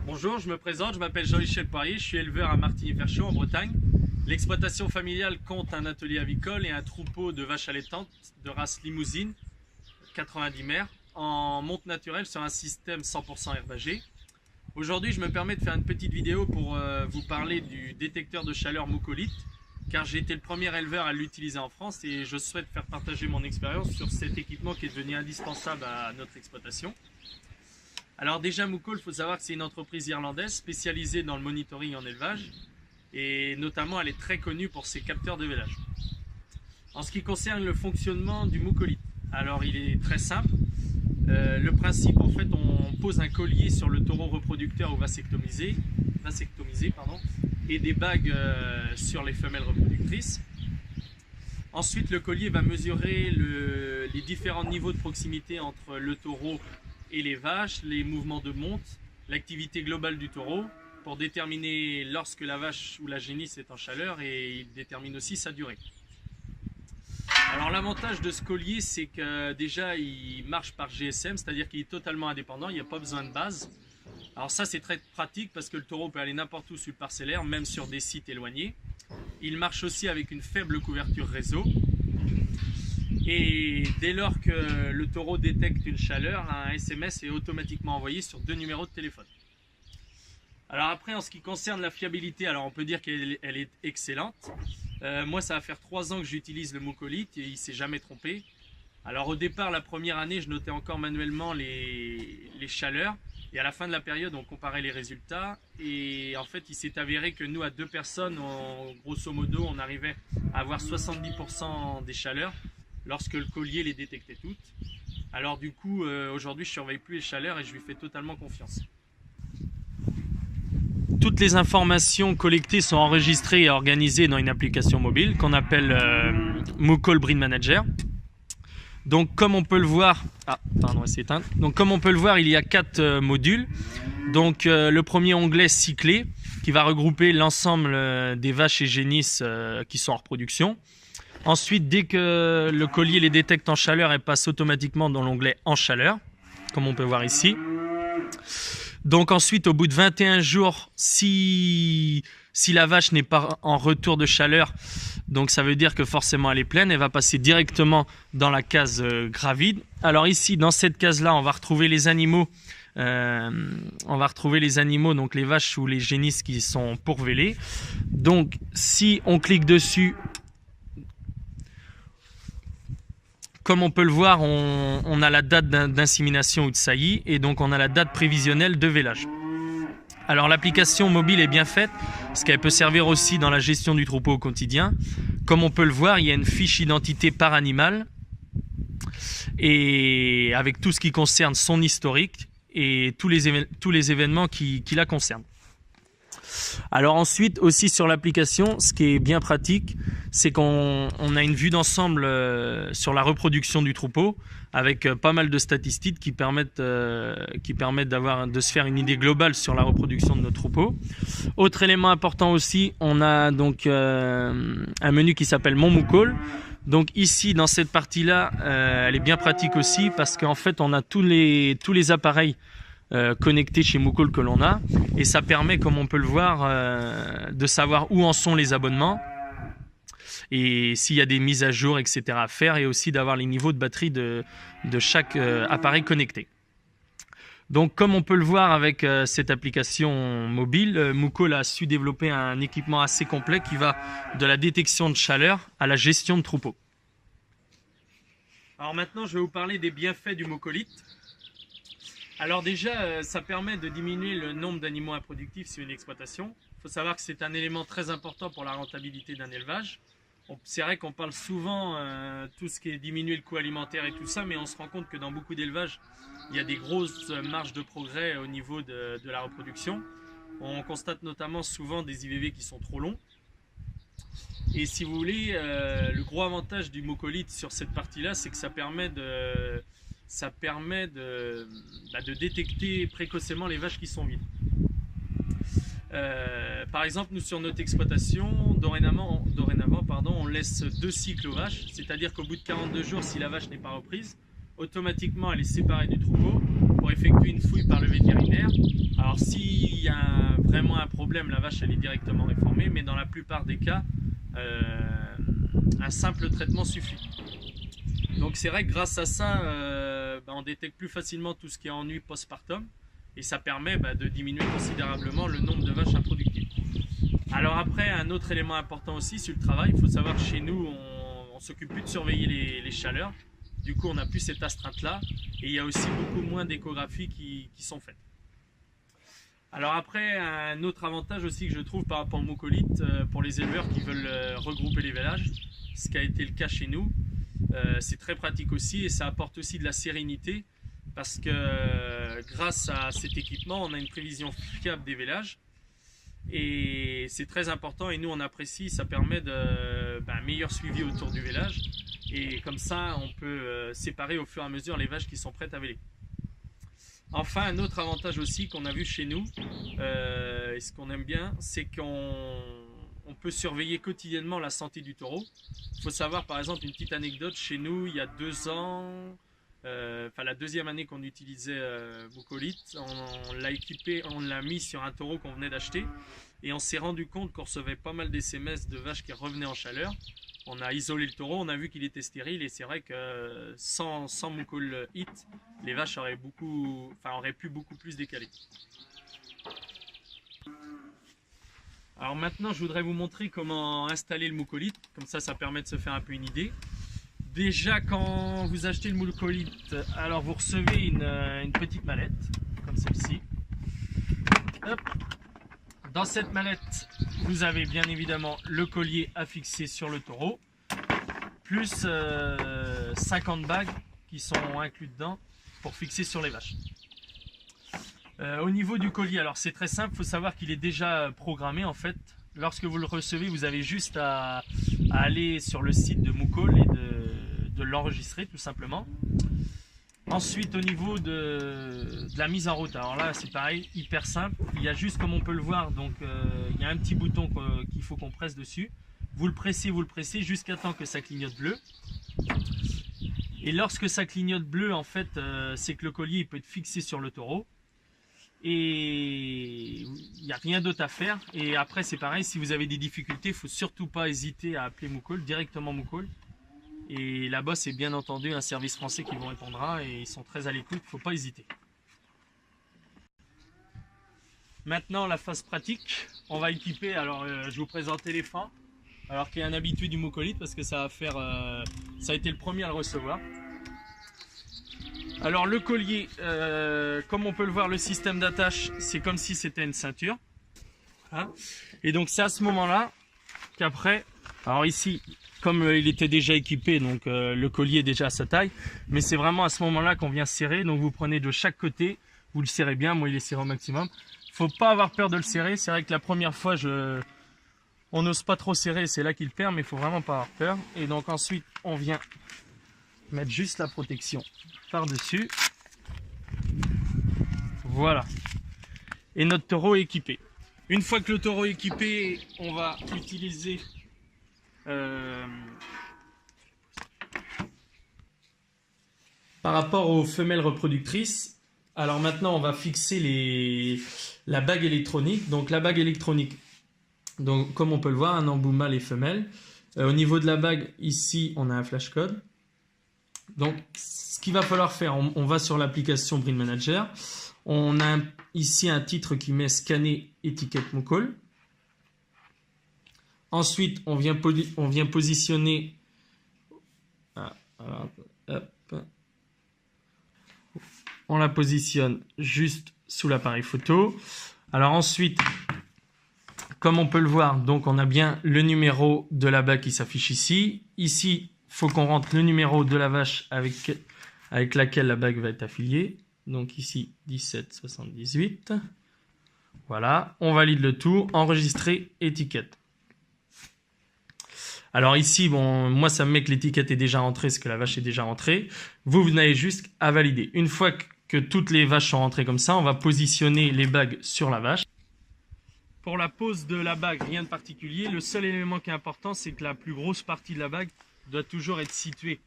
Bonjour, je me présente, je m'appelle Jean-Michel Poirier, je suis éleveur à Martigny-Verchaux en Bretagne. L'exploitation familiale compte un atelier avicole et un troupeau de vaches allaitantes de race limousine, 90 mères, en monte naturelle sur un système 100% herbagé. Aujourd'hui, je me permets de faire une petite vidéo pour vous parler du détecteur de chaleur Mucolite, car j'ai été le premier éleveur à l'utiliser en France et je souhaite faire partager mon expérience sur cet équipement qui est devenu indispensable à notre exploitation. Alors déjà, Mucol, il faut savoir que c'est une entreprise irlandaise spécialisée dans le monitoring en élevage et notamment elle est très connue pour ses capteurs de vélage. En ce qui concerne le fonctionnement du Mucolite, alors il est très simple. Le principe, en fait, on pose un collier sur le taureau reproducteur ou vasectomisé et des bagues sur les femelles reproductrices. Ensuite, le collier va mesurer les différents niveaux de proximité entre le taureau et les vaches, les mouvements de monte, l'activité globale du taureau pour déterminer lorsque la vache ou la génisse est en chaleur, et il détermine aussi sa durée. Alors l'avantage de ce collier, c'est que déjà il marche par GSM, c'est-à-dire qu'il est totalement indépendant, il n'y a pas besoin de base. Alors ça, c'est très pratique parce que le taureau peut aller n'importe où sur le parcellaire, même sur des sites éloignés. Il marche aussi avec une faible couverture réseau. Et dès lors que le taureau détecte une chaleur, un SMS est automatiquement envoyé sur 2 numéros de téléphone. Alors après, en ce qui concerne la fiabilité, alors on peut dire qu'elle est excellente. Moi, ça va faire 3 ans que j'utilise le Mucolite et il ne s'est jamais trompé. Alors au départ, la première année, je notais encore manuellement les chaleurs. Et à la fin de la période, on comparait les résultats. Et en fait, il s'est avéré que nous, à 2 personnes, grosso modo, on arrivait à avoir 70% des chaleurs lorsque le collier les détectait toutes. Alors du coup, aujourd'hui, je ne surveille plus les chaleurs et je lui fais totalement confiance. Toutes les informations collectées sont enregistrées et organisées dans une application mobile qu'on appelle Mucol Breed Manager. Donc comme on peut le voir, il y a 4 modules. Donc le premier onglet cyclé qui va regrouper l'ensemble des vaches et génisses qui sont en reproduction. Ensuite, dès que le collier les détecte en chaleur, elle passe automatiquement dans l'onglet en chaleur, comme on peut voir ici. Donc ensuite, au bout de 21 jours, si la vache n'est pas en retour de chaleur, donc ça veut dire que forcément elle est pleine, elle va passer directement dans la case gravide. Alors ici, dans cette case-là, on va retrouver les animaux. Donc les vaches ou les génisses qui sont pourvélées. Donc si on clique dessus, comme on peut le voir, on a la date d'insémination ou de saillie et donc on a la date prévisionnelle de vélage. Alors l'application mobile est bien faite parce qu'elle peut servir aussi dans la gestion du troupeau au quotidien. Comme on peut le voir, il y a une fiche identité par animal et avec tout ce qui concerne son historique et tous les événements qui la concernent. Alors ensuite aussi sur l'application, ce qui est bien pratique, c'est qu'on a une vue d'ensemble sur la reproduction du troupeau avec pas mal de statistiques qui permettent de se faire une idée globale sur la reproduction de notre troupeau. Autre élément important aussi, on a donc un menu qui s'appelle Mon Mucol. Donc ici dans cette partie-là, elle est bien pratique aussi parce qu'en fait on a tous les appareils connectés chez Mucol que l'on a, et ça permet, comme on peut le voir, de savoir où en sont les abonnements et s'il y a des mises à jour, etc. à faire, et aussi d'avoir les niveaux de batterie de chaque appareil connecté. Donc comme on peut le voir avec cette application mobile, Mucol a su développer un équipement assez complet qui va de la détection de chaleur à la gestion de troupeau. Alors maintenant, je vais vous parler des bienfaits du Mucolite. Alors déjà, ça permet de diminuer le nombre d'animaux improductifs sur une exploitation. Il faut savoir que c'est un élément très important pour la rentabilité d'un élevage. C'est vrai qu'on parle souvent tout ce qui est diminuer le coût alimentaire et tout ça, mais on se rend compte que dans beaucoup d'élevages, il y a des grosses marges de progrès au niveau de la reproduction. On constate notamment souvent des IVV qui sont trop longs. Et si vous voulez, le gros avantage du Mucolite sur cette partie-là, c'est que ça permet de détecter précocement les vaches qui sont vides. Par exemple, nous sur notre exploitation, dorénavant, on laisse 2 cycles aux vaches, c'est-à-dire qu'au bout de 42 jours, si la vache n'est pas reprise, automatiquement elle est séparée du troupeau pour effectuer une fouille par le vétérinaire. Alors s'il y problème, la vache elle est directement réformée, mais dans la plupart des cas, un simple traitement suffit. Donc c'est vrai que grâce à ça, on détecte plus facilement tout ce qui est ennui postpartum et ça permet de diminuer considérablement le nombre de vaches improductives. Alors après, un autre élément important aussi sur le travail, il faut savoir que chez nous, on s'occupe plus de surveiller les chaleurs. Du coup, on n'a plus cette astreinte-là et il y a aussi beaucoup moins d'échographies qui sont faites. Alors après, un autre avantage aussi que je trouve par rapport au mucolite, pour les éleveurs qui veulent regrouper les vélages, ce qui a été le cas chez nous, c'est très pratique aussi et ça apporte aussi de la sérénité parce que grâce à cet équipement, on a une prévision fiable des vélages et c'est très important et nous on apprécie, ça permet un meilleur suivi autour du vélage et comme ça on peut séparer au fur et à mesure les vaches qui sont prêtes à véler. Enfin, un autre avantage aussi qu'on a vu chez nous, et ce qu'on aime bien, c'est qu'on peut surveiller quotidiennement la santé du taureau. Il faut savoir, par exemple, une petite anecdote, chez nous, il y a 2 ans, la deuxième année qu'on utilisait mucolite, on l'a équipé, on l'a mis sur un taureau qu'on venait d'acheter, et on s'est rendu compte qu'on recevait pas mal d'SMS de vaches qui revenaient en chaleur. On a isolé le taureau, on a vu qu'il était stérile et c'est vrai que sans mucolite, les vaches auraient pu beaucoup plus décaler. Alors maintenant, je voudrais vous montrer comment installer le mucolite, comme ça permet de se faire un peu une idée. Déjà, quand vous achetez le mucolite, alors vous recevez une petite mallette, comme celle-ci. Dans cette mallette, vous avez bien évidemment le collier à fixer sur le taureau, plus 50 bagues qui sont inclus dedans pour fixer sur les vaches. Au niveau du collier, alors c'est très simple, il faut savoir qu'il est déjà programmé en fait. Lorsque vous le recevez, vous avez juste à aller sur le site de Mucol et de l'enregistrer tout simplement. Ensuite, au niveau de la mise en route, alors là c'est pareil, hyper simple. Il y a juste, comme on peut le voir, donc il y a un petit bouton qu'il faut qu'on presse dessus. Vous le pressez jusqu'à temps que ça clignote bleu. Et lorsque ça clignote bleu, en fait, c'est que le collier il peut être fixé sur le taureau. Et il n'y a rien d'autre à faire. Et après c'est pareil, si vous avez des difficultés, il ne faut surtout pas hésiter à appeler Mucol, directement Mucol. Et là-bas, c'est bien entendu un service français qui vous répondra et ils sont très à l'écoute, il ne faut pas hésiter. Maintenant, la phase pratique, on va équiper, alors je vais vous présenter l'éléphant, alors qu'il y a un habitué du mucolite parce que ça a été le premier à le recevoir. Alors le collier, comme on peut le voir, le système d'attache, c'est comme si c'était une ceinture. Hein, et donc c'est à ce moment-là qu'après, alors ici, comme il était déjà équipé, donc le collier est déjà à sa taille, mais c'est vraiment à ce moment-là qu'on vient serrer. Donc vous prenez de chaque côté, vous le serrez bien, moi il est serré au maximum. Faut pas avoir peur de le serrer, c'est vrai que la première fois on n'ose pas trop serrer, c'est là qu'il perd, mais il faut vraiment pas avoir peur. Et donc ensuite on vient mettre juste la protection par-dessus. Voilà. Et notre taureau est équipé. Une fois que le taureau est équipé, on va utiliser par rapport aux femelles reproductrices. Alors maintenant on va fixer la bague électronique. Donc la bague électronique, donc comme on peut le voir, un embout mâle et femelle. Au niveau de la bague, ici on a un flash code. Donc ce qu'il va falloir faire, on va sur l'application Breed Manager. On a ici un titre qui met scanner étiquette Mucol. Ensuite, on vient positionner. On la positionne juste sous l'appareil photo. Alors ensuite, comme on peut le voir, donc on a bien le numéro de la bague qui s'affiche ici. Ici, il faut qu'on rentre le numéro de la vache avec laquelle la bague va être affiliée. Donc ici, 1778. Voilà, on valide le tout. Enregistrer étiquette. Alors ici, bon, moi ça me met que l'étiquette est déjà rentrée, parce que la vache est déjà rentrée. Vous n'avez juste à valider. Une fois que toutes les vaches sont rentrées comme ça, on va positionner les bagues sur la vache. Pour la pose de la bague, rien de particulier. Le seul élément qui est important, c'est que la plus grosse partie de la bague doit toujours être située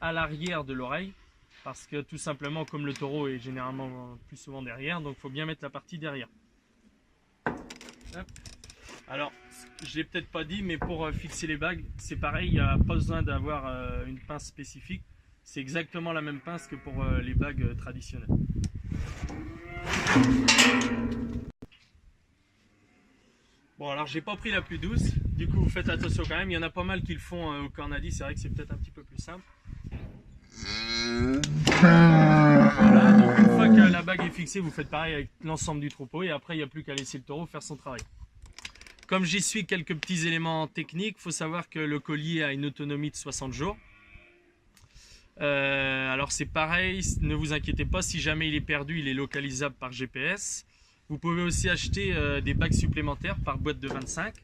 à l'arrière de l'oreille. Parce que tout simplement, comme le taureau est généralement plus souvent derrière, donc il faut bien mettre la partie derrière. Hop. Alors, je l'ai peut-être pas dit, mais pour fixer les bagues, c'est pareil, il n'y a pas besoin d'avoir une pince spécifique. C'est exactement la même pince que pour les bagues traditionnelles. Bon, alors j'ai pas pris la plus douce, du coup vous faites attention quand même. Il y en a pas mal qui le font au Cornadi, c'est vrai que c'est peut-être un petit peu plus simple. Voilà, donc une fois que la bague est fixée, vous faites pareil avec l'ensemble du troupeau et après il n'y a plus qu'à laisser le taureau faire son travail. Comme j'y suis quelques petits éléments techniques, il faut savoir que le collier a une autonomie de 60 jours. Alors c'est pareil, ne vous inquiétez pas, si jamais il est perdu, il est localisable par GPS. Vous pouvez aussi acheter des bagues supplémentaires par boîte de 25.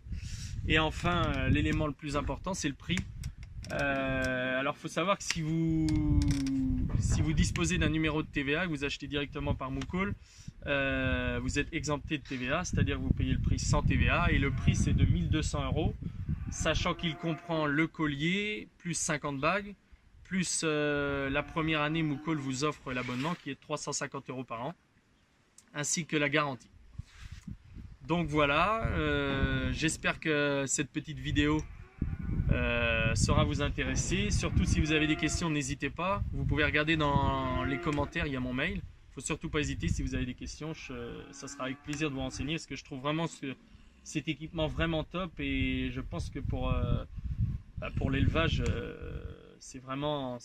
Et enfin, l'élément le plus important, c'est le prix. Alors il faut savoir que si vous disposez d'un numéro de TVA, que vous achetez directement par Moukoul, vous êtes exempté de TVA, c'est-à-dire que vous payez le prix sans TVA. Et le prix c'est de 1 200 €, sachant qu'il comprend le collier, plus 50 bagues, plus la première année Moukoul vous offre l'abonnement qui est de 350 € par an, ainsi que la garantie. Donc voilà, j'espère que cette petite vidéo saura vous intéresser. Surtout si vous avez des questions, n'hésitez pas. Vous pouvez regarder dans les commentaires, il y a mon mail. Il ne faut surtout pas hésiter si vous avez des questions. Ça sera avec plaisir de vous renseigner parce que je trouve vraiment cet équipement vraiment top et je pense que pour l'élevage, c'est vraiment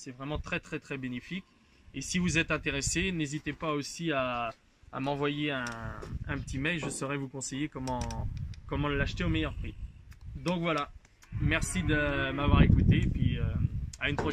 très très bénéfique. Et si vous êtes intéressé, n'hésitez pas aussi à m'envoyer un petit mail, je saurai vous conseiller comment l'acheter au meilleur prix. Donc voilà, merci de m'avoir écouté et puis à une prochaine.